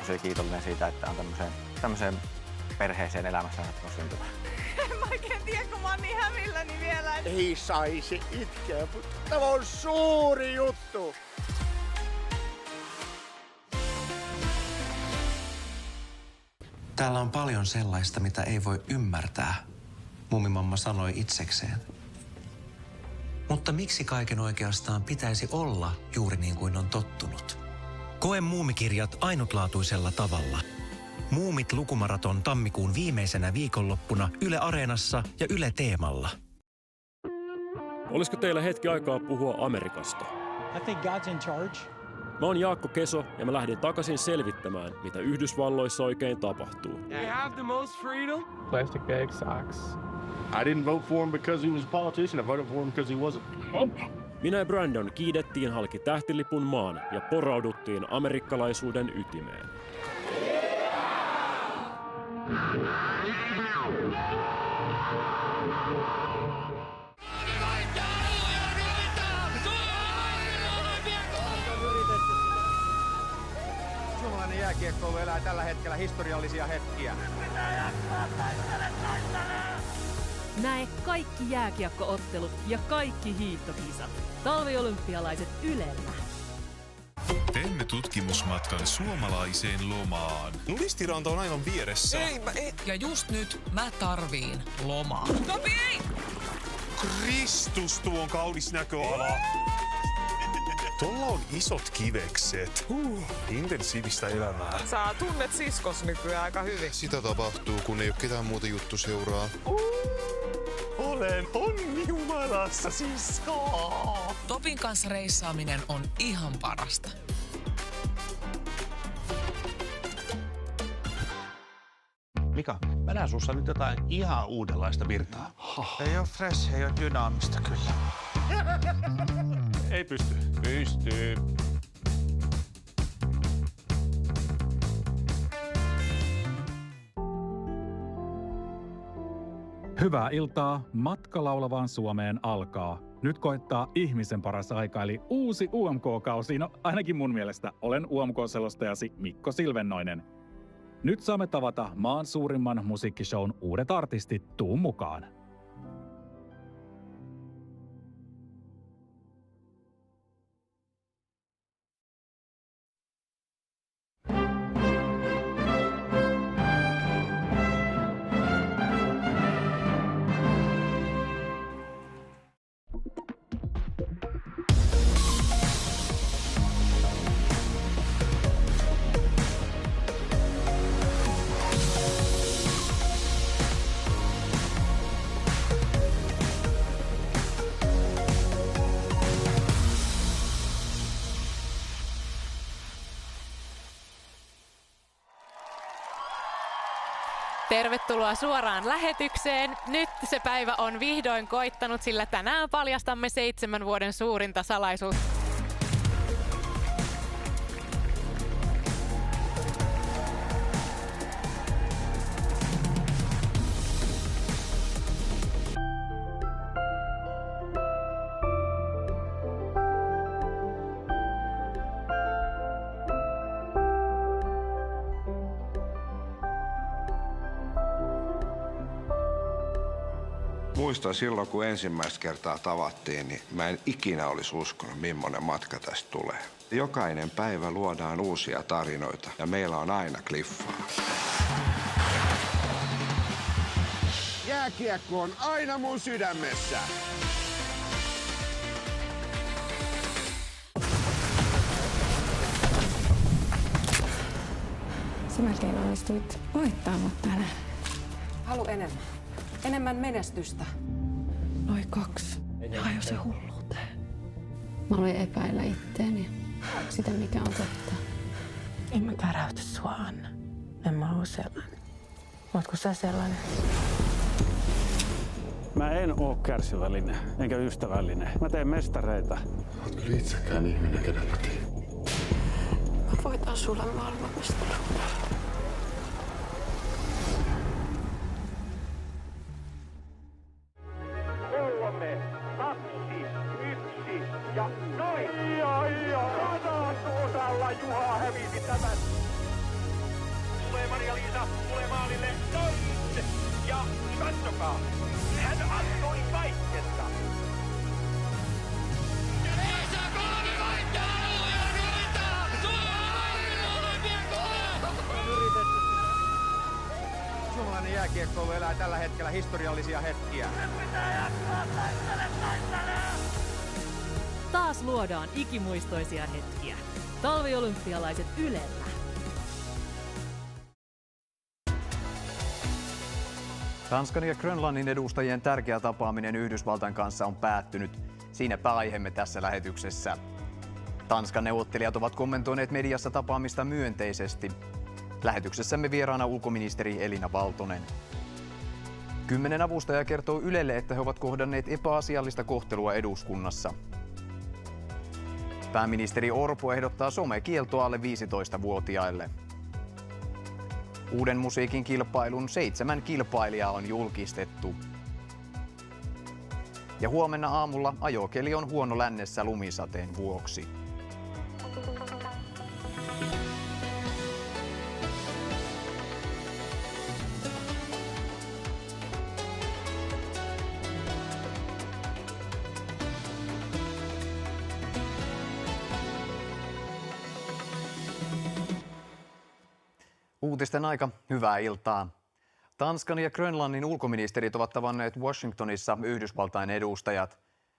tosi kiitollinen siitä, että on tämmöiseen perheeseen elämässä sattunut syntymään. Mä oikein tiedä, kun mä oon niin hämilläni vielä. Ei saisi itkeä, mutta tämä on suuri juttu. Täällä on paljon sellaista, mitä ei voi ymmärtää, mummimamma sanoi itsekseen. Mutta miksi kaiken oikeastaan pitäisi olla juuri niin kuin on tottunut? Koe muumikirjat ainutlaatuisella tavalla. Muumit lukumaraton tammikuun viimeisenä viikonloppuna Yle Areenassa ja Yle Teemalla. Olisiko teillä hetki aikaa puhua Amerikasta? I think God's in charge. Mä oon Jaakko Keso ja mä lähdin takaisin selvittämään, mitä Yhdysvalloissa oikein tapahtuu. They have the most freedom. Plastic bag socks. I didn't vote for him because he was a politician. I voted for him because he wasn't. Minä ja Brandon kiidettiin halki tähtilipun maan ja porauduttiin amerikkalaisuuden ytimeen. Suomalainen jääkiekko elää tällä hetkellä historiallisia hetkiä. Näe kaikki jääkiekko-ottelut ja kaikki hiihtokisat. Talviolympialaiset Ylellä. Teemme tutkimusmatkan suomalaiseen lomaan. Nuristiranta on aivan vieressä. Ei. Ja just nyt mä tarviin lomaa. Topi, ei! Kristus, tuo on kaunis näköala. Tuolla on isot kivekset. Intensiivistä elämää. Sä tunnet siskos nykyään aika hyvin. Sitä tapahtuu, kun ei ole ketään muuta juttu seuraa. Olen onnihumalassa, sisko! Topin kanssa reissaaminen on ihan parasta. Mika, mä näen sussa nyt jotain ihan uudenlaista virtaa. Ei oo fresh, ei oo dynaamista kyllä. Ei pysty. Pystyy. Hyvää iltaa. Matka laulavaan Suomeen alkaa. Nyt koittaa ihmisen paras aika, eli uusi UMK-kausi. No ainakin mun mielestä olen UMK-selostajasi Mikko Silvennoinen. Nyt saamme tavata maan suurimman musiikkishown uudet artistit. Tuu mukaan. Tervetuloa suoraan lähetykseen. Nyt se päivä on vihdoin koittanut, sillä tänään paljastamme 7 vuoden suurinta salaisuutta. Muistan silloin, kun ensimmäistä kertaa tavattiin, niin mä en ikinä olisi uskonut, millainen matka tästä tulee. Jokainen päivä luodaan uusia tarinoita ja meillä on aina kliffaa. Jääkiekko on aina mun sydämessä. Sä melkein onnistuit voittamaan mut tänään. Halu enemmän. Enemmän menestystä. Noi 2. Hajo se hulluuteen. Mä aloin epäillä itteeni. Sitä mikä on totta. En mä täräytä sua, Anna. En mä oo sellainen. Ootko sä sellainen? Mä en oo kärsivällinen, enkä ystävällinen. Mä teen mestareita. Oot kyllä itsekään ihminen, kenellä teen. Mä voitan sulle maailmanmestaruuden. Ja noin! Ja Juha hävisi tämän. Maria-Liisa tulee maalille. Noin! Ja katsokaa, hän antoi kaikkensa. Suomalainen jääkiekkoilu elää tällä hetkellä historiallisia hetkiä. Taas luodaan ikimuistoisia hetkiä. Talviolympialaiset Ylellä. Tanskan ja Grönlannin edustajien tärkeä tapaaminen Yhdysvaltain kanssa on päättynyt. Siinäpä aiheemme tässä lähetyksessä. Tanskan neuvottelijat ovat kommentoineet mediassa tapaamista myönteisesti. Lähetyksessämme vieraana ulkoministeri Elina Valtonen. 10 avustajaa kertoo Ylelle, että he ovat kohdanneet epäasiallista kohtelua eduskunnassa. Pääministeri Orpo ehdottaa somekieltoa alle 15-vuotiaille. Uuden musiikin kilpailun 7 kilpailijaa on julkistettu. Ja huomenna aamulla ajokeli on huono lännessä lumisateen vuoksi. Uutisten aika, hyvää iltaa. Tanskan ja Grönlannin ulkoministerit ovat tavanneet Washingtonissa Yhdysvaltain edustajat.